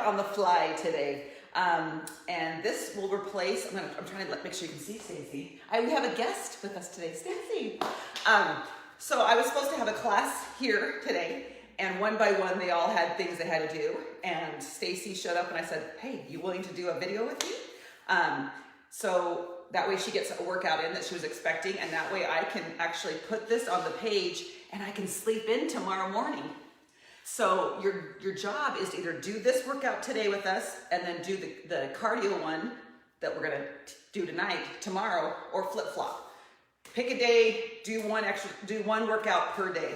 on the fly today. And this will replace, I'm trying to make sure you can see Stacy. We have a guest with us today, Stacy. So I was supposed to have a class here today, and one by one they all had things they had to do. And Stacy showed up and I said, hey, you willing to do a video with me? So that way she gets a workout in that she was expecting, and that way I can actually put this on the page and I can sleep in tomorrow morning. So your job is to either do this workout today with us and then do the cardio one that we're gonna do tomorrow, or flip-flop. Pick a day, do one workout per day.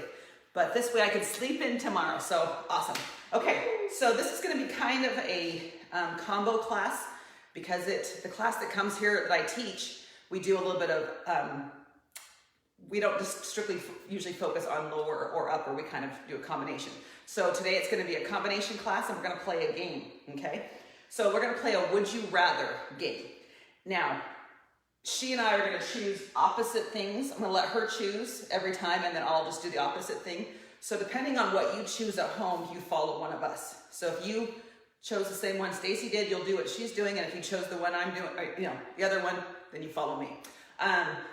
But this way I can sleep in tomorrow, so awesome. Okay, so this is gonna be kind of a combo class, because the class that comes here that I teach, we do a little bit of, we don't just strictly usually focus on lower or upper, we kind of do a combination. So today it's gonna be a combination class and we're gonna play a game, okay? So we're gonna play a would you rather game. Now, she and I are gonna choose opposite things. I'm gonna let her choose every time, and then I'll just do the opposite thing. So depending on what you choose at home, you follow one of us. So if you chose the same one Stacy did, you'll do what she's doing, and if you chose the one I'm doing, the other one, then you follow me.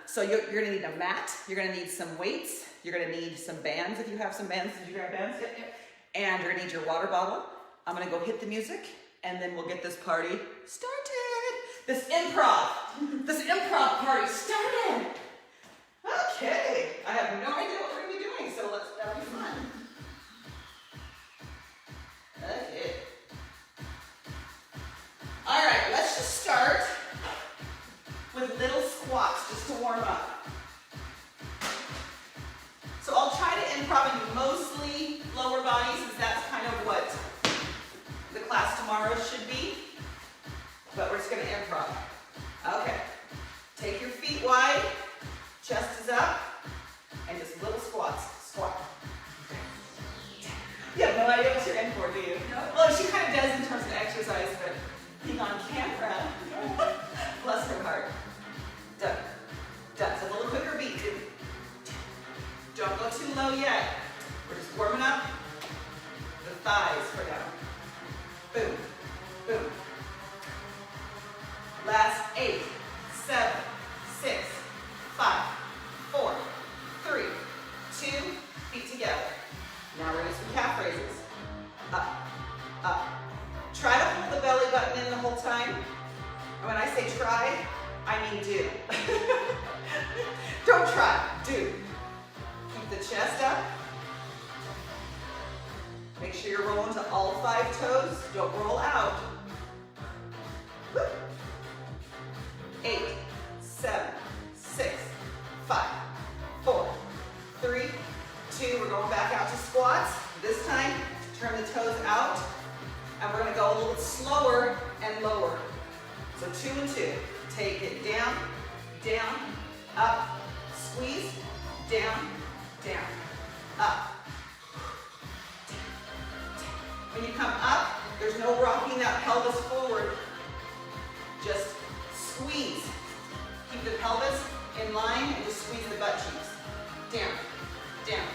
So you're gonna need a mat, you're gonna need some weights, you're gonna need some bands if you have some bands. Did you grab bands? Yeah. And you're gonna need your water bottle. I'm gonna go hit the music, and then we'll get this party started. This improv party started. Okay, I have no idea what we're gonna be doing, so that'll be fun. Okay. All right, let's just start with little squats just to warm up. So I'll try to improv and do mostly lower bodies, since that's kind of what the class tomorrow should be. But we're just gonna improv. Okay. Take your feet wide, chest is up, and just little squats. Squat. You have no idea what you're in for, do you? No. Well, she kind of does in terms of exercise, but being on camera, bless her heart. Done. Done. So a little quicker beat, too. Don't go too low yet. We're just warming up the thighs for now. Boom. Boom. Last 8, 7, 6, 5, 4, 3, 2, feet together. Now we're going to do some calf raises. Up, up. Try to hold the belly button in the whole time. And when I say try, I mean do. Don't try, do. Keep the chest up. Make sure you're rolling to all 5 toes. Don't roll out. 8, 7, 6, 5, 4, 3, 2. We're going back out to squats. This time, turn the toes out. And we're going to go a little bit slower and lower. So 2 and 2. Take it down, down, up, squeeze, down, down, up. When you come up, there's no rocking that pelvis forward. Just squeeze. Keep the pelvis in line and just squeeze the butt cheeks. Down, down.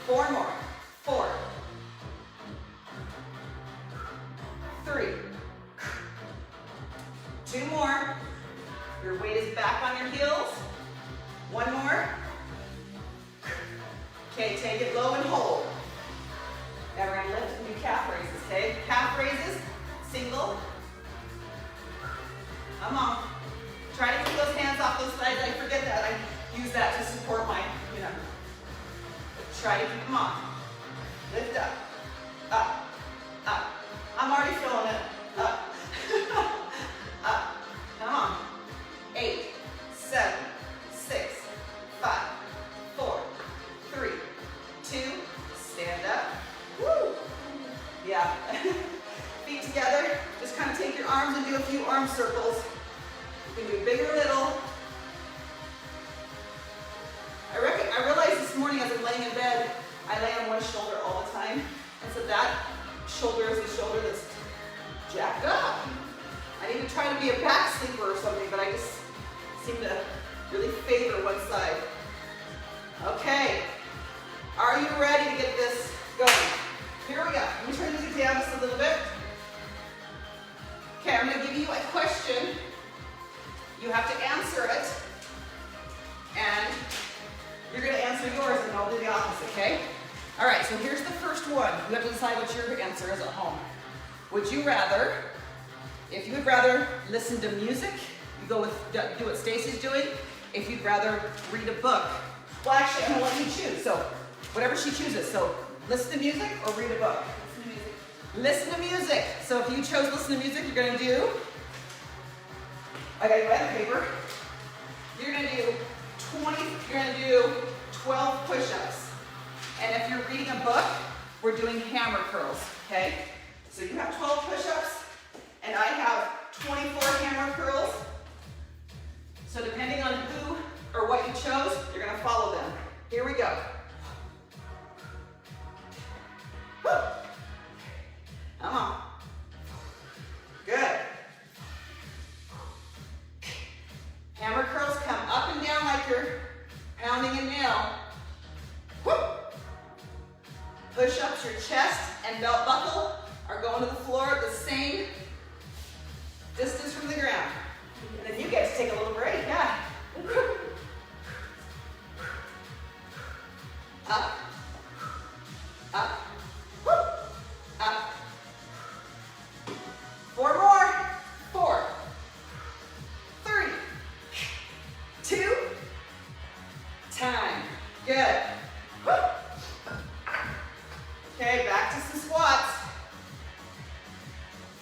4 more. 4. 3. 2 more. Your weight is back on your heels. 1 more. Okay, take it low and hold. Now we're going to lift and do calf raises, okay? Calf raises, single. Come on. Try to keep those hands off those sides. I forget that. I use that to support my, Try to keep them on. Lift up, up, up. I'm already feeling it. Up, up. Come on. 8, 7, 6, 5, 4, 3, 2. Stand up. Woo! Yeah. Feet together. Just kind of take your arms and do a few arm circles. You can do big or little. I realized this morning as I'm laying in bed, I lay on one shoulder all the time. And so that shoulder is the shoulder that's jacked up. I need to try to be a back sleeper or something, but I just seem to really favor one side. Okay. Are you ready to get this going? Here we go. Let me turn the music down just a little bit. give you a question. You have to answer it. And you're going to answer yours and I'll do the opposite, okay? All right, so here's the first one. You have to decide what your answer is at home. Would you rather, if you would rather listen to music, you go with, do what Stacy's doing. If you'd rather read a book, well actually I'm gonna let you choose. So whatever she chooses. So listen to music or read a book? Listen to music. So if you chose listen to music, you're gonna do, I got you right on paper. You're gonna do 12 push-ups. And if you're reading a book, we're doing hammer curls, okay? So you have 12 push-ups, and I have 24 hammer curls. So depending on who or what you chose, you're gonna follow them. Here we go. Woo. Come on. Good. Hammer curls come up and down like you're pounding a nail. Woo. Push-ups, your chest and belt buckle are going to the floor at the same distance from the ground. And then you get to take a little break, yeah. Up, up, woo, up. 4 more, 4, 3, 2, time. Good. Woo. Okay, back to some squats.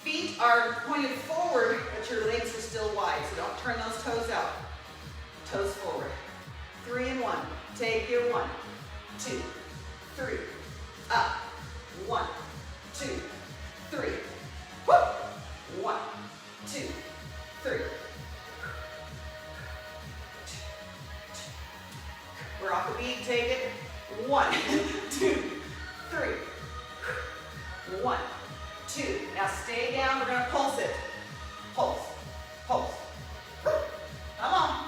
Feet are pointed forward, but your legs are still wide, so don't turn those toes out. Toes forward. 3 and 1. Take your 1, 2, 3. Up. 1, 2, 3. Woo! 1, 2, 3. We're off the beat. Take it. 1, 2, 3. 1, 2. Now stay down. We're going to pulse it. Pulse. Pulse. Come on.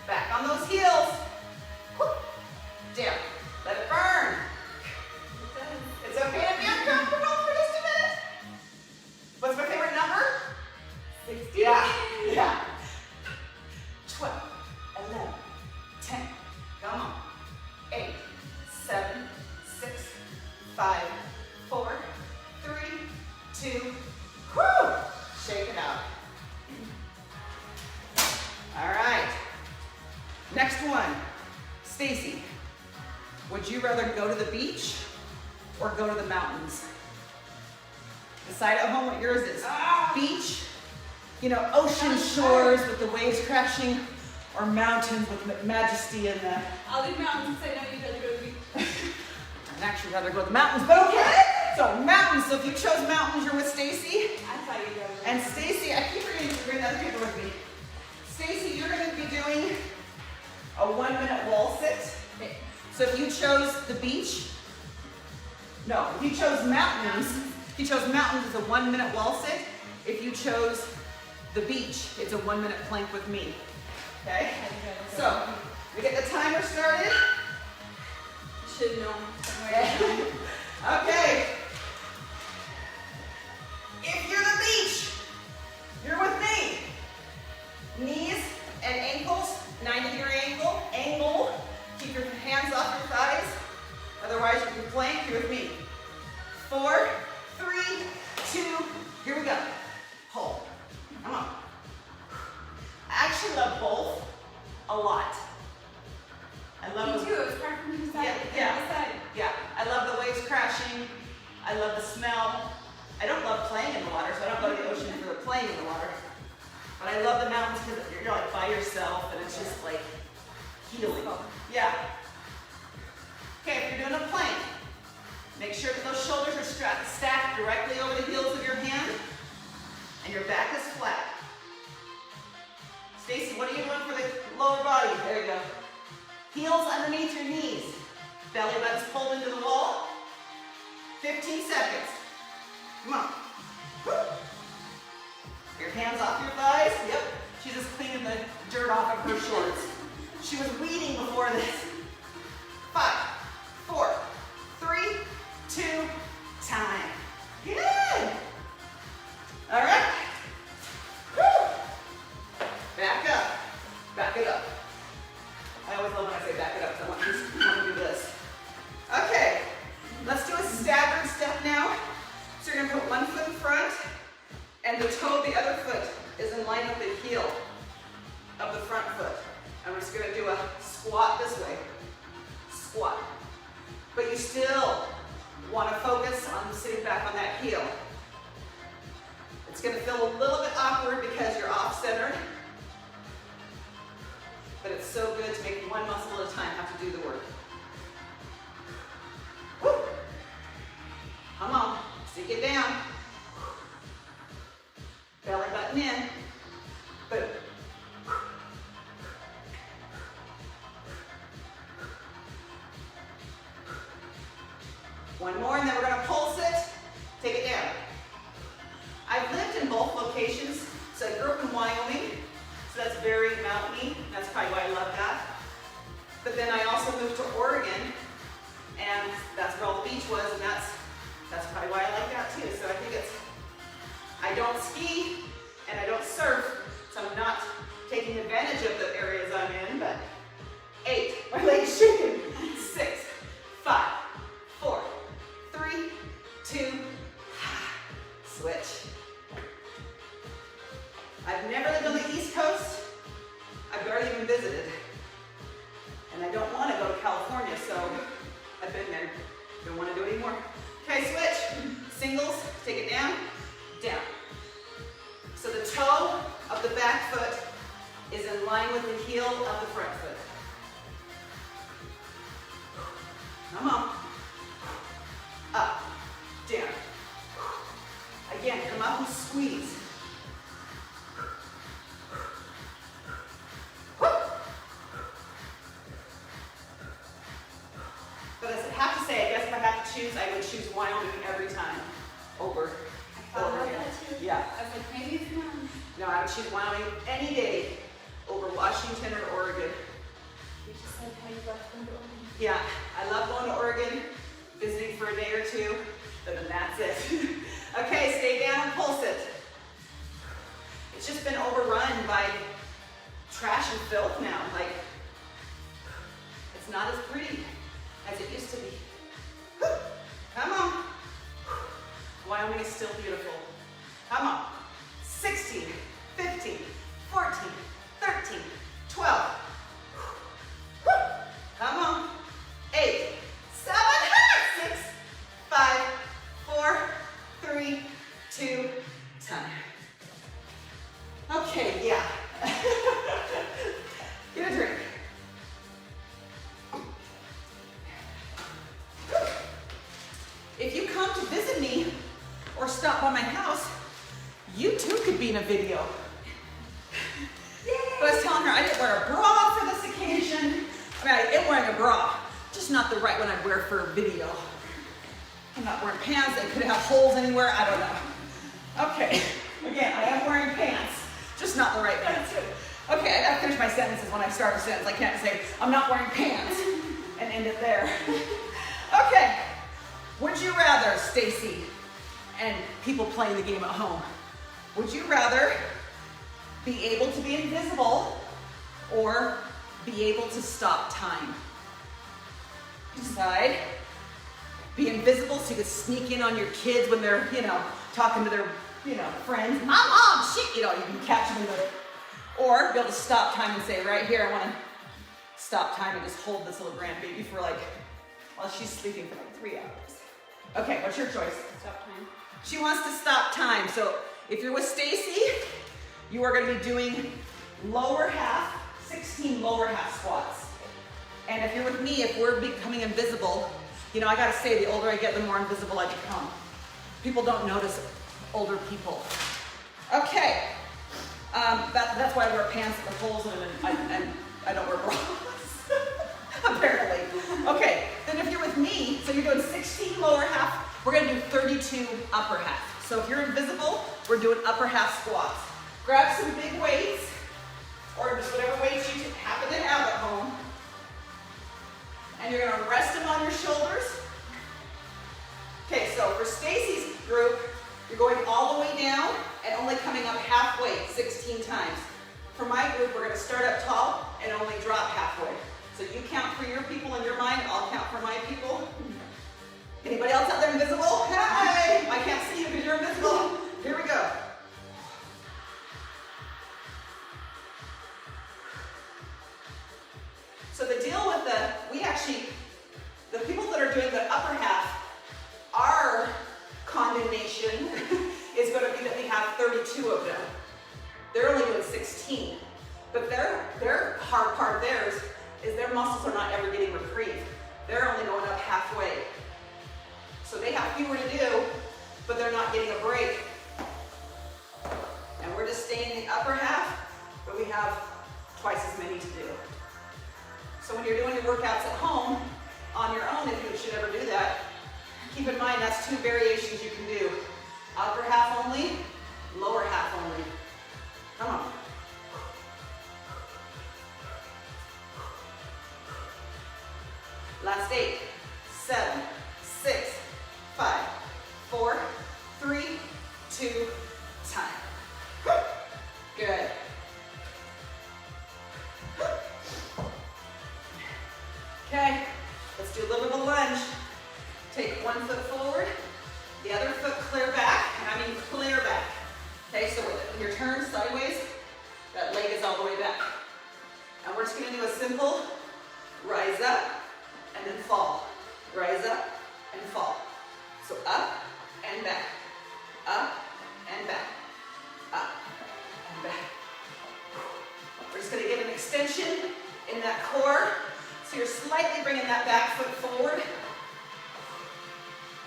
Back on those heels. Down. Let it burn. It's okay to be uncomfortable for just a minute. What's my favorite number? 60. Yeah. Yeah. 12, 11, 10. Come on. 8, 7, 6, 5, 4, 3, 2. Whoo! Shake it out. All right. Next one. Stacy, would you rather go to the beach or go to the mountains? Decide at home what yours is. Beach, you know, ocean shores with the waves crashing, or mountains with majesty and the... I'll leave mountains and say no, you'd rather go to the beach. I'd actually rather go to the mountains, but okay. So mountains, so if you chose mountains, you're with Stacy. I thought you'd go. And Stacy, I keep forgetting to bring the other paper with me. Stacy, you're going to be doing a 1-minute wall sit. Okay. So if you chose the beach, no, if you chose mountains, it's a 1-minute wall sit. If you chose the beach, it's a 1-minute plank with me. Okay? So we get the timer started. Should know somewhere. Okay. If you're the beach, you're with me. Knees and ankles, 90-degree angle. Keep your hands off your thighs. Otherwise, you can plank. You're with me. 4, 3, 2, here we go. Hold. Come on. I actually love both a lot. I love Me too. It was hard for me to decide. Yeah. I love the waves crashing. I love the smell. I don't love playing in the water, so I don't go to the ocean for the playing in the water. But I love the mountains because you're like by yourself and it's just like healing. Yeah. Okay, if you're doing a plank, make sure that those shoulders are stacked directly over the heels of your hand and your back is flat. Stacy, what are you doing for the lower body? There you go. Heels underneath your knees. Belly buttons pulled into the wall. 15 seconds. Come on. Woo. Your hands off your thighs. Yep. She's just cleaning the dirt off of her shorts. She was weeding before this. 5, 4, 3, 2, time. Good. All right. other foot is in line with the heel of the front foot. I'm just gonna do a squat this way. Squat. But you still wanna focus on sitting back on that heel. It's gonna feel a little bit awkward because you're off-centered, but it's so good to make one muscle at a time have to do the work. Woo. Come on, stick it down. Belly button in. Boom. One more, and then we're gonna pulse it. Take it down. I've lived in both locations. So I grew up in Wyoming, so that's very mountainy. That's probably why I love that. But then I also moved to Oregon, and that's where all the beach was, and that's probably why I like that too. So I think I don't ski and I don't surf, so I'm not taking advantage of the areas I'm in, but 8, my legs shaking, 6, 5, 4, 3, 2, switch. I've never lived on the East Coast. I've barely even visited. And I don't want to go to California, so I've been there. Don't want to do it anymore. Okay, switch. Singles, take it down, down. So the toe of the back foot is in line with the heel of the front foot. Come on. Up, down. Again, come up and squeeze. But I have to say, I guess if I had to choose, I would choose Wyoming every time over Oregon. Yeah. I was like, maybe it's not. No, I would choose Wyoming any day over Washington or Oregon. You just said how you left them to Oregon. Yeah, I love going to Oregon, visiting for a day or two, but then that's it. Okay, stay down and pulse it. It's just been overrun by trash and filth now. Like, it's not as pretty as it used to be. Come on. Wyoming is still beautiful. Come on. 16, 15, 14, 13, 12. Come on. 8, 7, 6, 5, 4, 3, 2, time. Okay, yeah. Get a drink. If you come to visit me or stop by my house, you too could be in a video. But I was telling her I didn't wear a bra for this occasion. I mean, I am wearing a bra, just not the right one I'd wear for a video. I'm not wearing pants that could have holes anywhere, I don't know. Okay, again, I am wearing pants, just not the right pants. Okay, I gotta finish my sentences when I start a sentence. I can't say, I'm not wearing pants, and end it there. Okay, would you rather, Stacy, and people playing the game at home, would you rather be able to be invisible or be able to stop time? Decide. Be invisible so you could sneak in on your kids when they're, talking to their, friends. Mom, shit, you can catch them in the, or be able to stop time and say, right here, I want to stop time and just hold this little grandbaby for while she's sleeping for 3 hours. Okay, what's your choice? Stop time. She wants to stop time. So if you're with Stacy, you are going to be doing lower half, 16 lower half squats. And if you're with me, if we're becoming invisible, I gotta say, the older I get, the more invisible I become. People don't notice older people. Okay, that's why I wear pants with holes in them, and I don't wear bras, apparently. Okay, then if you're with me, so you're doing 16 lower half, we're gonna do 32 upper half. So if you're invisible, we're doing upper half squats. Grab some big weights, or just whatever weights you happen to have at home. And you're gonna rest them on your shoulders. Okay, so for Stacy's group, you're going all the way down and only coming up halfway 16 times. For my group, we're gonna start up tall and only drop halfway. So you count for your people in your mind, I'll count for my people. Anybody else out there invisible? Hi! I can't see you because you're invisible. Here we go. the deal with the people that are doing the upper half, our condemnation is going to be that we have 32 of them. They're only doing 16. But their hard part of theirs is their muscles are not ever getting reprieve. They're only going up halfway. So they have fewer to do, but they're not getting a break. And we're just staying in the upper half, but we have twice as many to do. So when you're doing your workouts at home, on your own, if you should ever do that, keep in mind that's 2 variations you can do. Upper half only, lower half only. Come on. Last 8, 7, 6, 5, 4, 3, 2, time. Good. Okay, let's do a little bit of a lunge. Take one foot forward, the other foot clear back, and I mean clear back. Okay, so when you're turned sideways, that leg is all the way back. And we're just gonna do a simple rise up and then fall. Rise up and fall. So up and back, up and back, up and back. We're just gonna get an extension in that core. So you're slightly bringing that back foot forward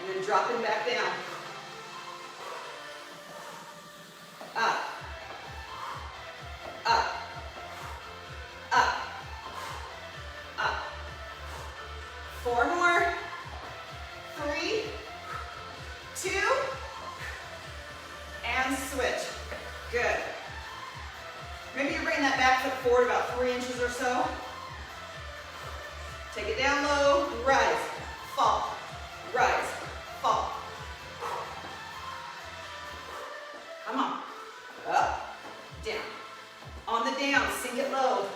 and then dropping back down. Up, up, up, up. 4 more. 3, 2, and switch. Good. Maybe you bring that back foot forward about 3 inches or so. Take it down low, rise, fall, rise, fall. Come on. Up, down. On the down, sink it low.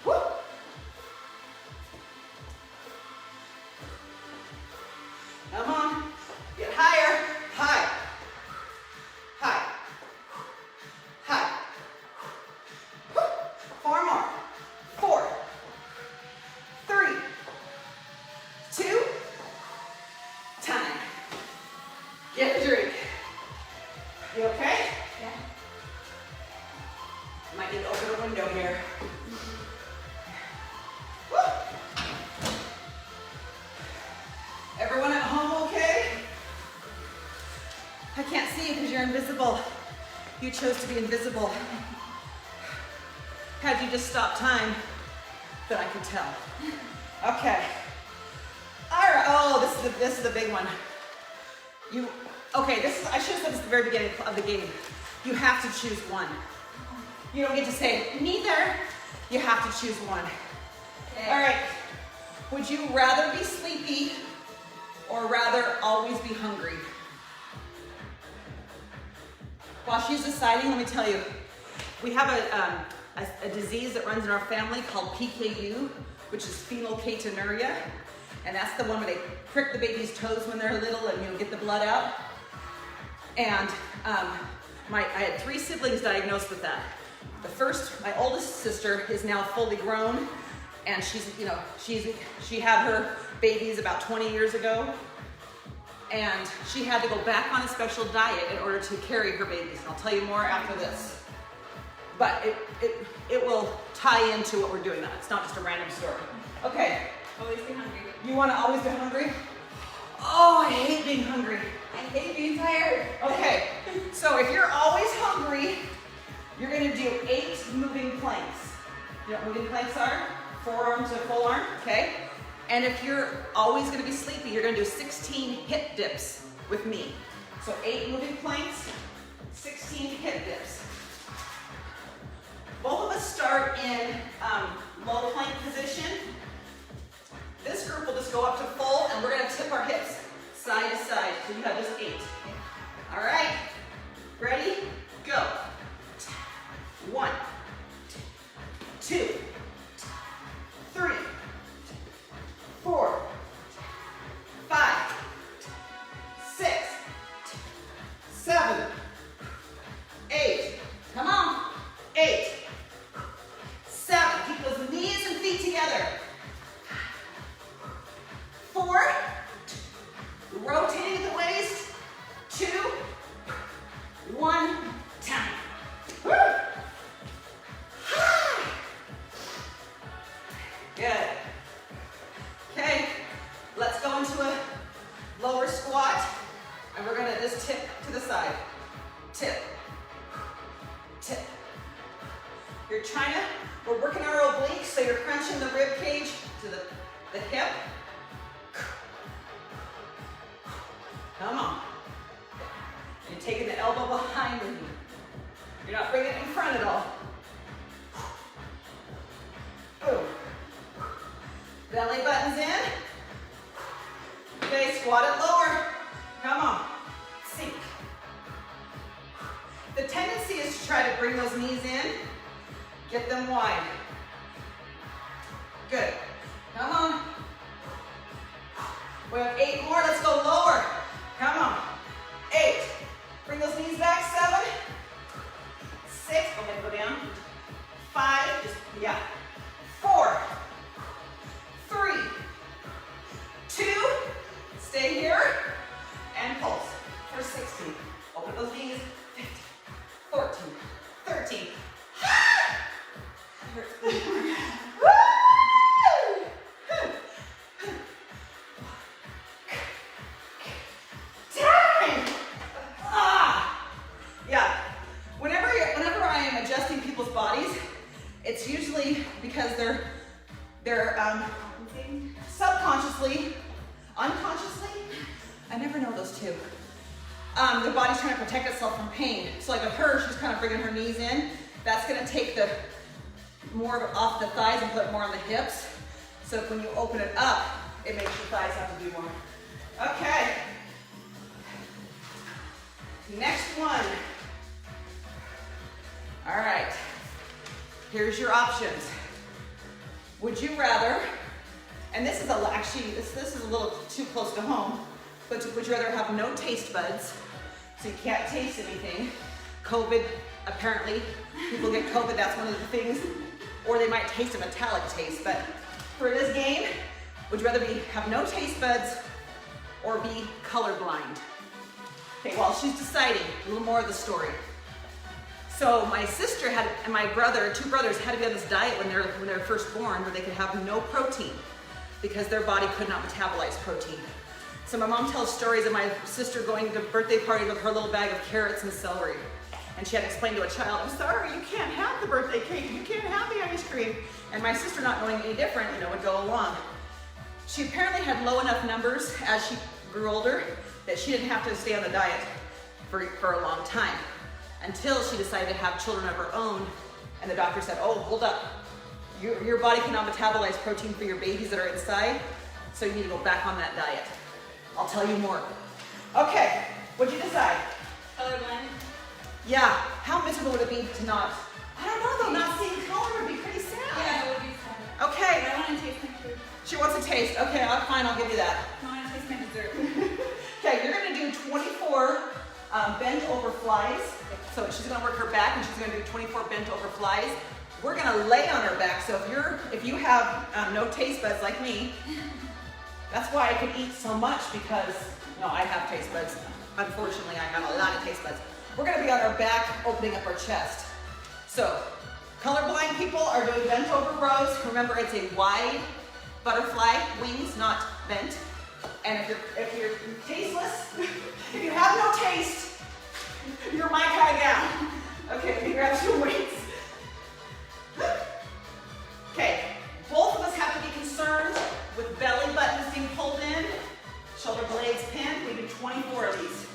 Woo. Come on. Get higher. High. High. High. Woo. 4 more. 4, 3, 2, time. Get a drink. You okay? Yeah. Might need to open a window here. Woo. Everyone at home okay? I can't see you because you're invisible. You chose to be invisible. Had you just stopped time, then I could tell. Okay. All right. Oh, this is the big one. I should have said this at the very beginning of the game. You have to choose one. You don't get to say neither. You have to choose one. Okay. All right. Would you rather be sleepy or rather always be hungry? While she's deciding, let me tell you, we have a disease that runs in our family called PKU, which is phenylketonuria, and that's the one where they prick the baby's toes when they're little and get the blood out. And I had 3 siblings diagnosed with that. The first, my oldest sister, is now fully grown, and she had her babies about 20 years ago, and she had to go back on a special diet in order to carry her babies. And I'll tell you more after this. But it will tie into what we're doing now. It's not just a random story. Okay. Always be hungry. You want to always be hungry? Oh, I hate being hungry. I hate being tired. Okay, so if you're always hungry, you're going to do 8 moving planks. You know what moving planks are? Forearm to full arm, okay? And if you're always going to be sleepy, you're going to do 16 hip dips with me. So 8 moving planks, 16 hip dips. Both of us start in low plank position. This group will just go up to full, and we're going to tip our hips side to side. So you have just 8. All right, ready? Go. 1, 2, 3, 4, 5, 6, 7, 8. Come on. 8, tip, tip. We're working our obliques, so you're crunching the rib cage to the hip. Come on. And you're taking the elbow behind the knee. You're not bringing it in front at all. Boom. Belly buttons in. Okay, squat it lower. Come on. Sink. The tendency is to try to bring those knees in. Get them wide. Good. Come on. We have 8 more. Let's go lower. Come on. 8. Bring those knees back. 7. 6. Okay, go down. 5. Just, yeah. 4. 3. 2. Stay here. And pulse for 16. Open those knees. 15. 14. 13. Whenever I am adjusting people's bodies, it's usually because they're subconsciously, unconsciously, I never know those two. Their body's trying to protect itself from pain. So like with her, she's kind of bringing her knees in. That's gonna take the more of it off the thighs and put it more on the hips. So when you open it up, it makes your thighs have to do more. Okay. Next one. All right. Here's your options. Would you rather, and this is actually this is a little too close to home, but would you rather have no taste buds, so you can't taste anything? COVID, apparently, people get COVID, that's one of the things. Or they might taste a metallic taste, but for this game, would you rather have no taste buds or be colorblind? Okay, while she's deciding, a little more of the story. So my sister and my brother, 2 brothers, had to be on this diet when they were first born, where they could have no protein because their body could not metabolize protein. So my mom tells stories of my sister going to birthday party with her little bag of carrots and celery. And she had to explain to a child, I'm sorry, you can't have the birthday cake, you can't have the ice cream. And my sister, not knowing any different, would go along. She apparently had low enough numbers as she grew older that she didn't have to stay on the diet for a long time, until she decided to have children of her own. And the doctor said, oh, hold up. Your body cannot metabolize protein for your babies that are inside, so you need to go back on that diet. I'll tell you more. Okay, what'd you decide? Colorblind. Yeah, how miserable would it be to not? I don't know though, not seeing color would be pretty sad. Yeah, it would be sad. Okay. But I want to taste my food. She wants a taste. Okay, fine, I'll give you that. I want to taste my dessert. Okay, you're gonna do 24 bent over flies. So she's gonna work her back and she's gonna do 24 bent over flies. We're gonna lay on her back. So if you have no taste buds like me, that's why I can eat so much, because, no, I have taste buds. Unfortunately, I have a lot of taste buds. We're gonna be on our back, opening up our chest. So, colorblind people are doing bent over rows. Remember, it's a wide butterfly wings, not bent. And if you're tasteless, if you have no taste, you're my kind of gal. Okay, let me grab your weights. Okay, both of us have to be concerned with belly buttons being pulled in, shoulder blades pinned. We do 24 of these.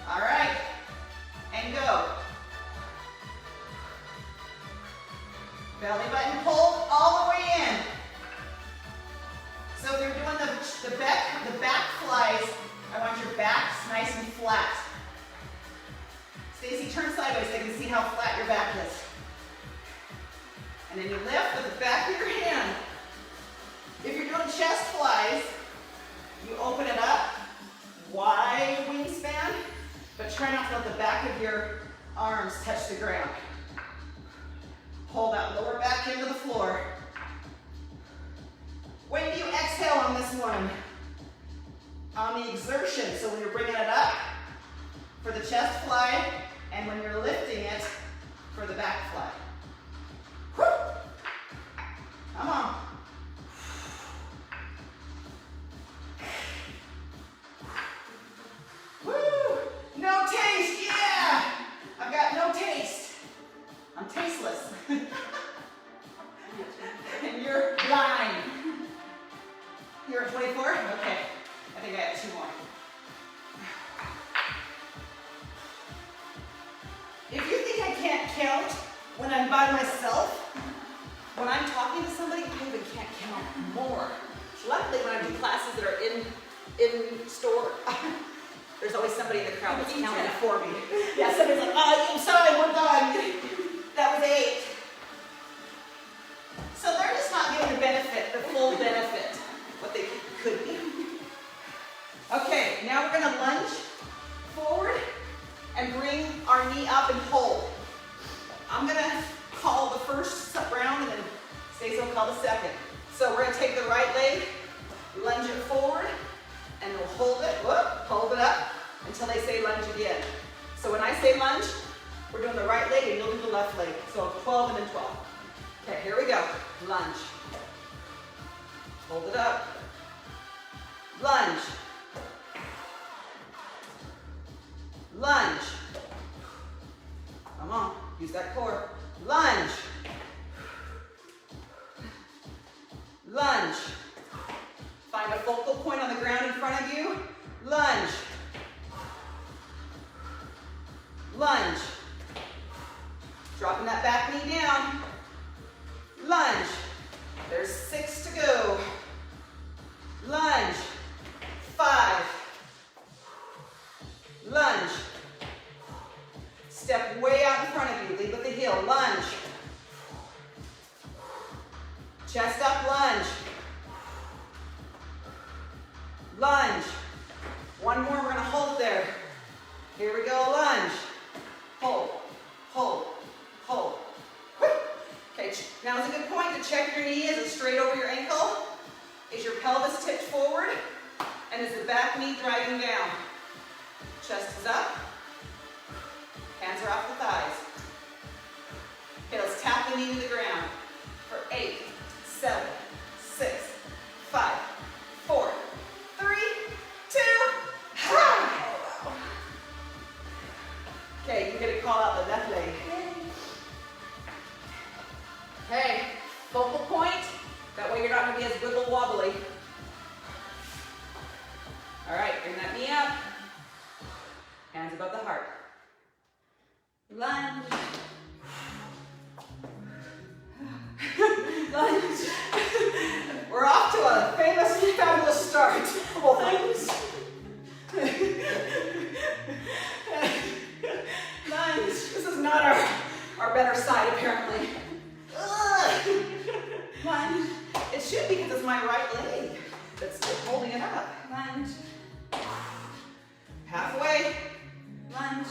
All right, and go. Belly button pulled all the way in. So if you're doing the back flies, I want your back nice and flat. Stacy, turn sideways so I can see how flat your back is. And then you lift with the back of your hand. If you're doing chest flies, you open it up, wide wingspan, but try not to let the back of your arms touch the ground. Pull that lower back into the floor. When do you exhale on this one? On the exertion, so when you're bringing it up for the chest fly, and when you're lifting it for the back fly. Woo! Come on. Woo! No taste count when I'm by myself. When I'm talking to somebody, I even can't count more. Luckily, when I do classes that are in store, there's always somebody in the crowd that's counting for me. Yeah, somebody's like, oh, I'm sorry, we're done. That was 8. So they're just not getting the benefit, the full benefit, what they could be. Okay, now we're gonna lunge forward and bring our knee up and hold. I'm gonna call the first round and then Stacey will call the second. So we're gonna take the right leg, lunge it forward, and we'll hold it, hold it up until they say lunge again. So when I say lunge, we're doing the right leg and you'll do the left leg. So 12 and then 12. Okay, here we go. Lunge. Hold it up. Lunge. Lunge. Come on, use that core. Lunge. Lunge. Find a focal point on the ground in front of you. Lunge. Lunge. Dropping that back knee down. Lunge. There's 6 to go. Lunge. 5. Lunge. Step way out in front of you. Lead with the heel. Lunge. Chest up, lunge. Lunge. One more, we're gonna hold there. Here we go, lunge. Hold, hold, hold. Okay, now is a good point to check your knee. Is it straight over your ankle? Is your pelvis tipped forward? And is the back knee driving down? Chest is up. Hands are off the thighs. Okay, let's tap the knee to the ground for 8, 7, 6, 5, 4, 3, 2, okay, you get to call out the left leg. Okay, focal point. That way you're not going to be as wiggle wobbly. All right, bring that knee up. Hands above the heart. Lunge. Lunge. We're off to a famous, fabulous start. Lunge. Lunge. This is not our better side, apparently. Lunge. It should be because it's my right leg that's holding it up. Lunge. Halfway. Lunge.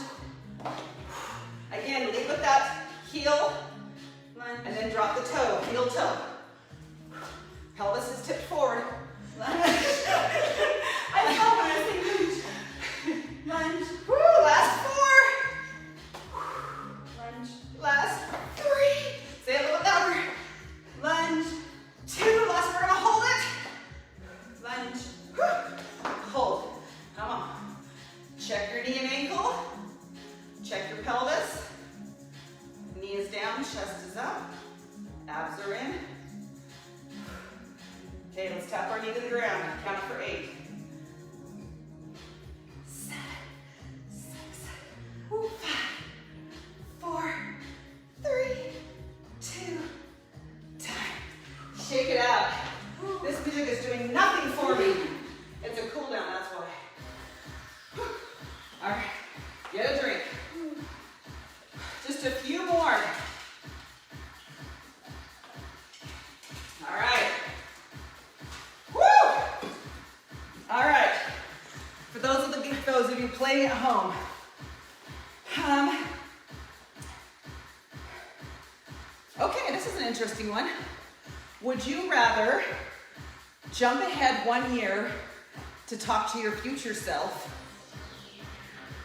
Again, lead with that heel. Lunge. And then drop the toe, heel toe. Pelvis is tipped forward. Lunge. I felt when I say lunge. Lunge. Woo, last 4. Lunge. Last 3. Say it a little louder. Lunge. 2. Last, we're gonna hold it. Lunge. Hold. Come on. Check your knee and ankle. Check your pelvis. Knee is down, chest is up. Abs are in. Okay, let's tap our knee to the ground. Count for 8. 7, 6, 5, 4, 3, 2, time. Shake it out. This music is doing nothing for me. It's a cool down, that's why. All right, get a drink. Just a few more. All right. Woo! All right. For those of you playing at home, okay, this is an interesting one. Would you rather jump ahead 1 year to talk to your future self,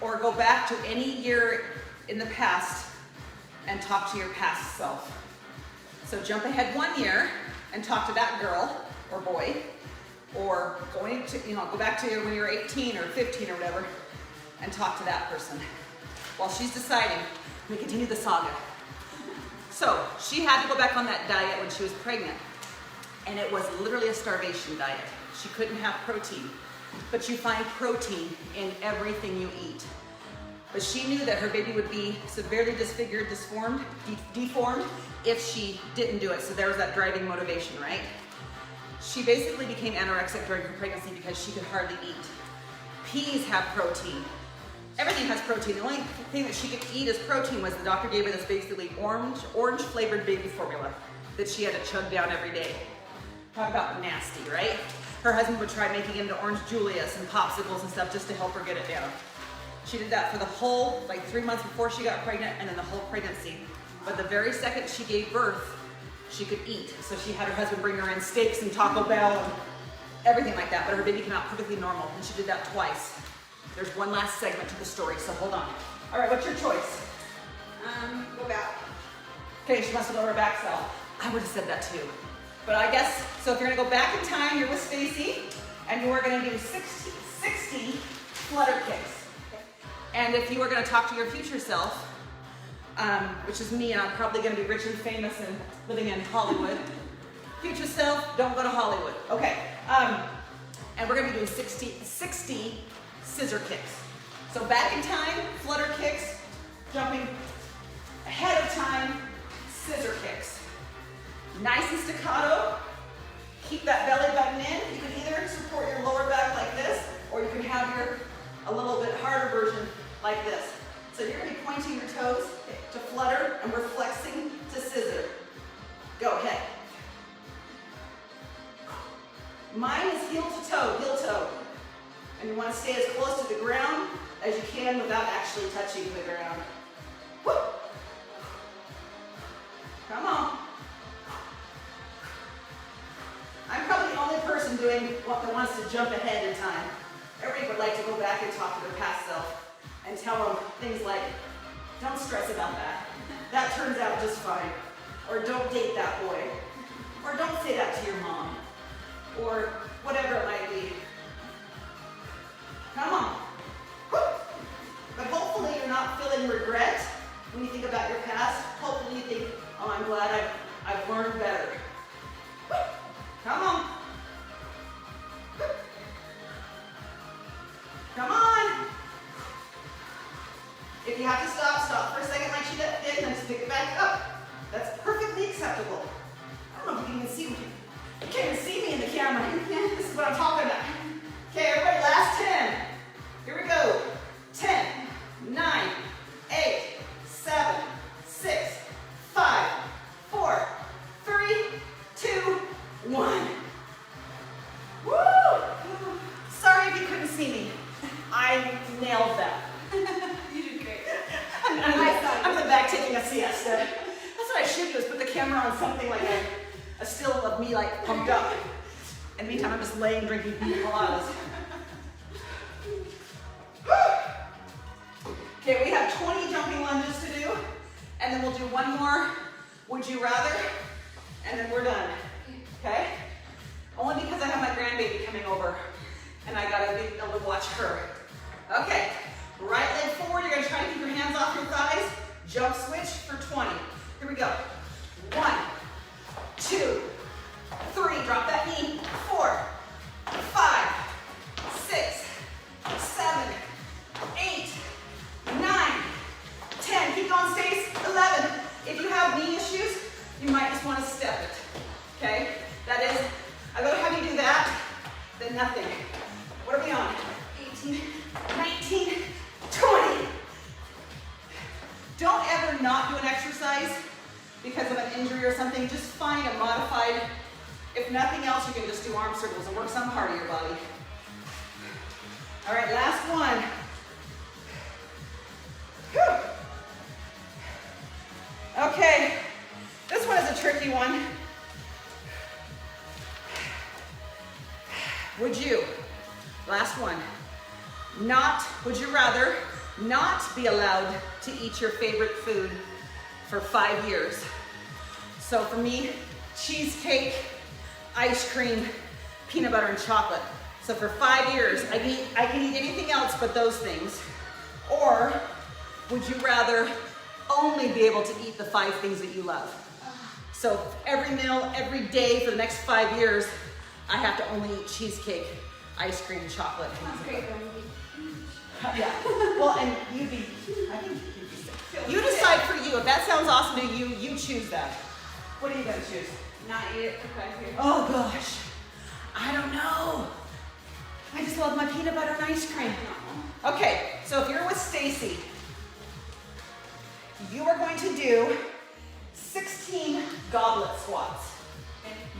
or go back to any year in the past and talk to your past self? So jump ahead 1 year and talk to that girl or boy, or go back to when you're 18 or 15 or whatever and talk to that person while she's deciding. We continue the saga. So she had to go back on that diet when she was pregnant, and it was literally a starvation diet. She couldn't have protein, but you find protein in everything you eat. But she knew that her baby would be severely disfigured, deformed if she didn't do it. So there was that driving motivation, right? She basically became anorexic during her pregnancy because she could hardly eat. Peas have protein. Everything has protein. The only thing that she could eat as protein was the doctor gave her this basically orange flavored baby formula that she had to chug down every day. Talk about nasty, right? Her husband would try making it into orange Julius and popsicles and stuff just to help her get it down. She did that for the whole, 3 months before she got pregnant and then the whole pregnancy. But the very second she gave birth, she could eat. So she had her husband bring her in steaks and Taco Bell and everything like that. But her baby came out perfectly normal and she did that twice. There's one last segment to the story, so hold on. All right, what's your choice? Go back. Okay, she wants to lower her back cell. I would have said that too. But I guess, so if you're gonna go back in time, you're with Stacy, and you are gonna do 60 flutter kicks. And if you were gonna talk to your future self, which is me, and I'm probably gonna be rich and famous and living in Hollywood. Future self, don't go to Hollywood. Okay, and we're gonna be doing 60 scissor kicks. So back in time, flutter kicks, jumping ahead of time, scissor kicks. Nice and staccato. Keep that belly button in. You can either support your lower back like this, or you can have a little bit harder version like this. So you're gonna be pointing your toes to flutter, and we're flexing to scissor. Go ahead. Mine is heel to toe. And you want to stay as close to the ground as you can without actually touching the ground. Woo. Come on. I'm probably the only person doing what that wants to jump ahead in time. Everybody would like to go back and talk to their past self and tell them things like, don't stress about that. That turns out just fine. Or don't date that boy. Or don't say that to your mom. Or whatever it might be. Come on. Woo. But hopefully you're not feeling regret when you think about your past. Hopefully you think, oh, I'm glad I've learned better. Woo. Come on. Woo. Come on. If you have to stop for a second like she did, and then just pick it back up. That's perfectly acceptable. I don't know if you can even see me. You can't even see me in the camera. This is what I'm talking about. Okay, everybody, last 10. Here we go. 10, 9, 8, 7, 6, 5, 4, 3, 2, 1. Woo! Sorry if you couldn't see me. I nailed that. You did great. I'm in the back taking a siesta. That's what I should do, is put the camera on something like a still of me like pumped up. And meantime, I'm just laying drinking pina coladas. Okay, we have 20 jumping lunges to do, and then we'll do one more would you rather, and then we're done. Okay? Only because I have my grandbaby coming over, and I gotta be able to watch her. Okay, right leg forward, you're gonna try to keep your hands off your thighs. Jump switch for 20. Here we go. 1, 2, 3, drop that knee. 4, 5, 6, 7, 8, 9, 10. Keep going, Stace. 11. If you have knee issues, you might just want to step it. Okay? That is, I'd rather have you do that than nothing. What are we on? 18, 19, 20. Don't ever not do an exercise because of an injury or something. Just find a modified, if nothing else, you can just do arm circles and work some part of your body. All right, last one. Whew. Okay, this one is a tricky one. Would you, last one, would you rather not be allowed to eat your favorite food for 5 years? So for me, cheesecake, ice cream, peanut butter, and chocolate. So for 5 years, I can eat anything else but those things. Or would you rather only be able to eat the 5 things that you love? So every meal, every day for the next 5 years, I have to only eat cheesecake, ice cream, chocolate. That's great, Brandy. Yeah. Well, and I think you'd be sick. You decide for you. If that sounds awesome to you, you choose that. What are you gonna choose? Not eat it for 5 years. Oh gosh, I don't know. I just love my peanut butter and ice cream. Okay, so if you're with Stacy, you are going to do 16 goblet squats.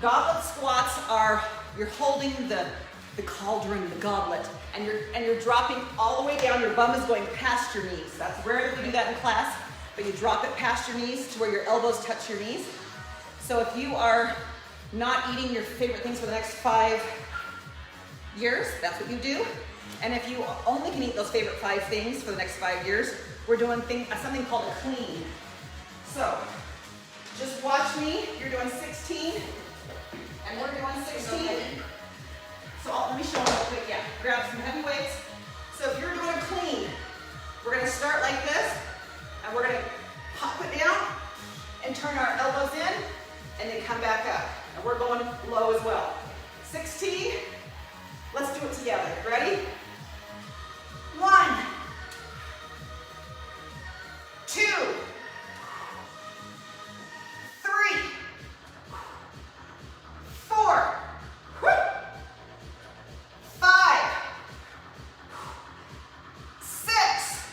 Goblet squats are, you're holding the cauldron, the goblet, and you're dropping all the way down. Your bum is going past your knees. That's rare we do that in class, but you drop it past your knees to where your elbows touch your knees. So if you are not eating your favorite things for the next 5 years, that's what you do. And if you only can eat those favorite 5 things for the next 5 years, we're doing something called a clean. So just watch me. You're doing 16, and we're doing 16. So let me show them real quick. Yeah, grab some heavy weights. So if you're doing a clean, we're gonna start like this, and we're gonna pop it down and turn our elbows in, and then come back up. And we're going low as well. 16, let's do it together. Ready? 1, 2, 3, 4, 5, 6,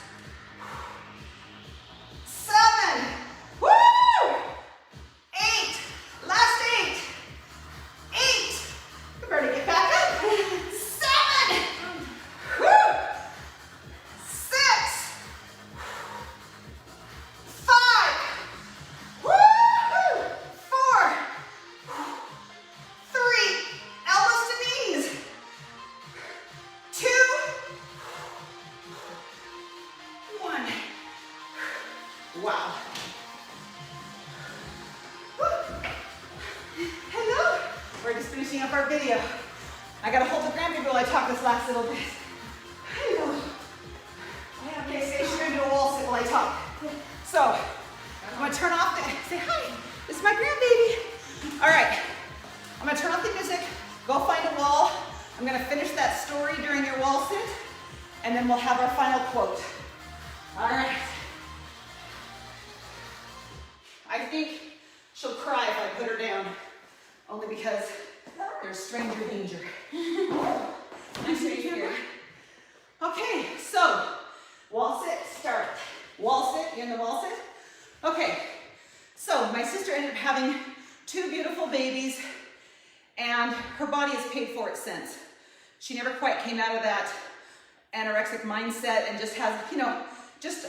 7, woo! 8, last 8, 8, we're ready to get back up, 7, woo! 6, 5, woo! 4, 3, elbows to knees, 2, 1. Wow. Woo. Hello. We're just finishing up our video. I gotta hold the grandbaby while I talk this last little bit. Hello. Okay, stay sure and do a wall sit while I talk. So, I'm gonna turn off say hi, this is my grandbaby. All right, I'm gonna turn off the music, go find a wall. I'm gonna finish that story during your wall sit, and then we'll have our final quote. All right. I think she'll cry if I put her down, only because there's stranger danger. Nice to meet you. Okay, so wall sit, start. Wall sit, you in the wall sit? Okay, so my sister ended up having 2 beautiful babies, and her body has paid for it since. She never quite came out of that anorexic mindset and just has, just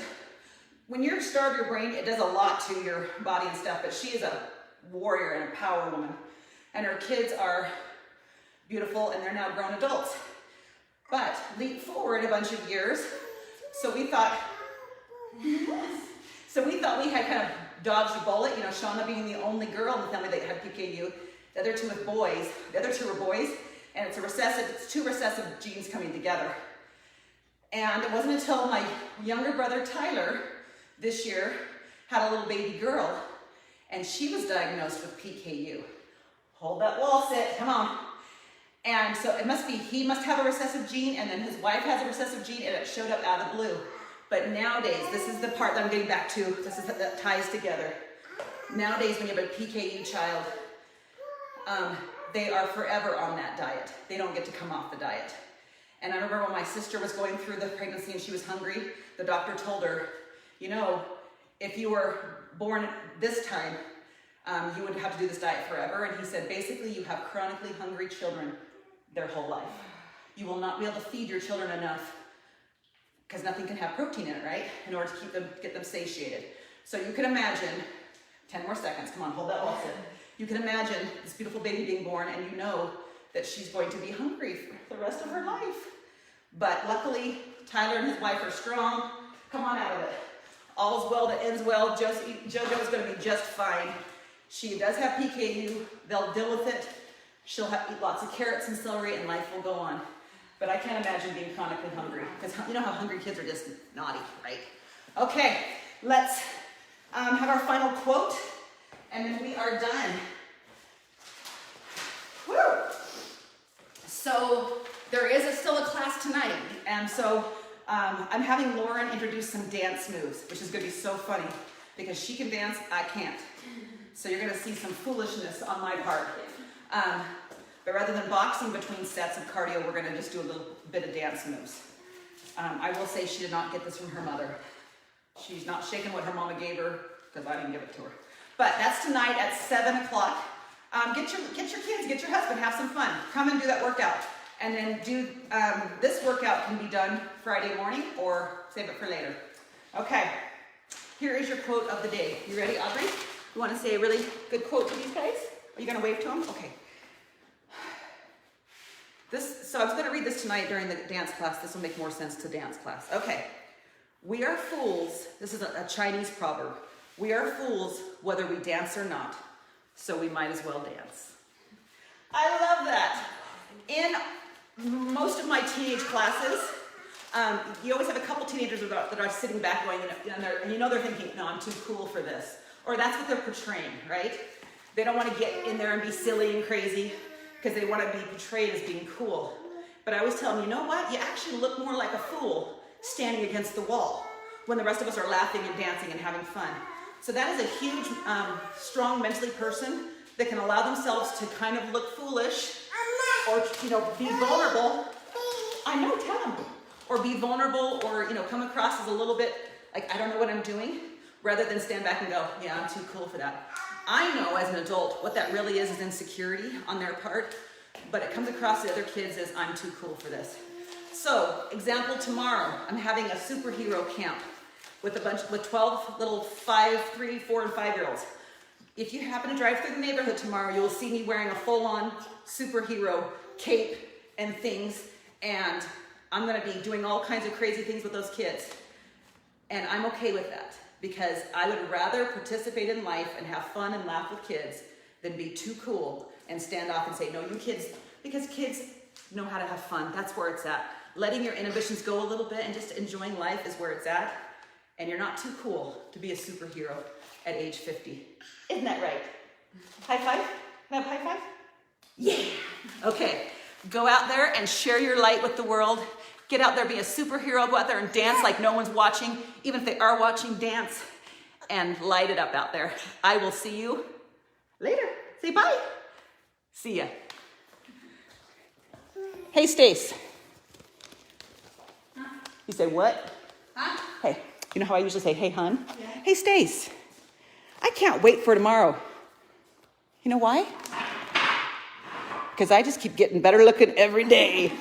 when you're starved your brain, it does a lot to your body and stuff, but she is a warrior and a power woman. And her kids are beautiful and they're now grown adults. But leap forward a bunch of years, so we thought we had kind of dodged a bullet, Shauna being the only girl in the family that had PKU, the other 2 with boys. The other 2 were boys, and it's 2 recessive genes coming together. And it wasn't until my younger brother, Tyler, this year, had a little baby girl, and she was diagnosed with PKU. Hold that wall sit, come on. And so he must have a recessive gene, and then his wife has a recessive gene, and it showed up out of the blue. But nowadays, this is the part that I'm getting back to, that ties together. Nowadays, when you have a PKU child, they are forever on that diet. They don't get to come off the diet. And I remember when my sister was going through the pregnancy and she was hungry, the doctor told her, if you were born this time, you would have to do this diet forever. And he said, basically, you have chronically hungry children their whole life. You will not be able to feed your children enough because nothing can have protein in it, right? In order to get them satiated. So you can imagine, 10 more seconds, come on, hold that wall sit. You can imagine this beautiful baby being born, and you know that she's going to be hungry for the rest of her life. But luckily, Tyler and his wife are strong. Come on out of it. All's well that ends well. JoJo's going to be just fine. She does have PKU. They'll deal with it. She'll eat lots of carrots and celery, and life will go on. But I can't imagine being chronically hungry, because you know how hungry kids are, just naughty, right? Okay, let's have our final quote, and then we are done. Woo! So there is still a class tonight, and so I'm having Lauren introduce some dance moves, which is going to be so funny because she can dance, I can't. So you're going to see some foolishness on my part. But rather than boxing between sets of cardio, we're going to just do a little bit of dance moves. I will say she did not get this from her mother. She's not shaking what her mama gave her because I didn't give it to her. But that's tonight at 7 o'clock. Get your kids, get your husband, have some fun. Come and do that workout. And then do, this workout can be done Friday morning or save it for later. Okay, here is your quote of the day. You ready, Audrey? You want to say a really good quote to these guys? Are you going to wave to them? Okay. So I was going to read this tonight during the dance class. This will make more sense to dance class. Okay. We are fools. This is a Chinese proverb. We are fools whether we dance or not, so we might as well dance. I love that. In most of my teenage classes, you always have a couple teenagers that are sitting back going, and you know they're thinking, no, I'm too cool for this. Or that's what they're portraying, right? They don't want to get in there and be silly and crazy because they want to be portrayed as being cool. But I always tell them, you know what? You actually look more like a fool standing against the wall when the rest of us are laughing and dancing and having fun. So that is a huge, strong mentally person that can allow themselves to kind of look foolish or, be vulnerable. I know, tell them. Or be vulnerable or, come across as a little bit like, I don't know what I'm doing, rather than stand back and go, yeah, I'm too cool for that. I know as an adult what that really is insecurity on their part, but it comes across to other kids as I'm too cool for this. So, example tomorrow, I'm having a superhero camp with 12 little 3, 4, and 5-year-olds. If you happen to drive through the neighborhood tomorrow, you'll see me wearing a full-on superhero cape and things, and I'm going to be doing all kinds of crazy things with those kids. And I'm okay with that because I would rather participate in life and have fun and laugh with kids than be too cool and stand off and say, no, you kids, because kids know how to have fun. That's where it's at. Letting your inhibitions go a little bit and just enjoying life is where it's at. And you're not too cool to be a superhero at age 50. Isn't that right? High five? Can I have a high five? Yeah. Okay. Go out there and share your light with the world. Get out there, be a superhero. Go out there and dance like no one's watching. Even if they are watching, dance and light it up out there. I will see you later. Say bye. See ya. Hey, Stace. Huh? You say what? Huh? Hey. You know how I usually say, hey, hun? Yeah. Hey, Stace. I can't wait for tomorrow. You know why? Because I just keep getting better looking every day.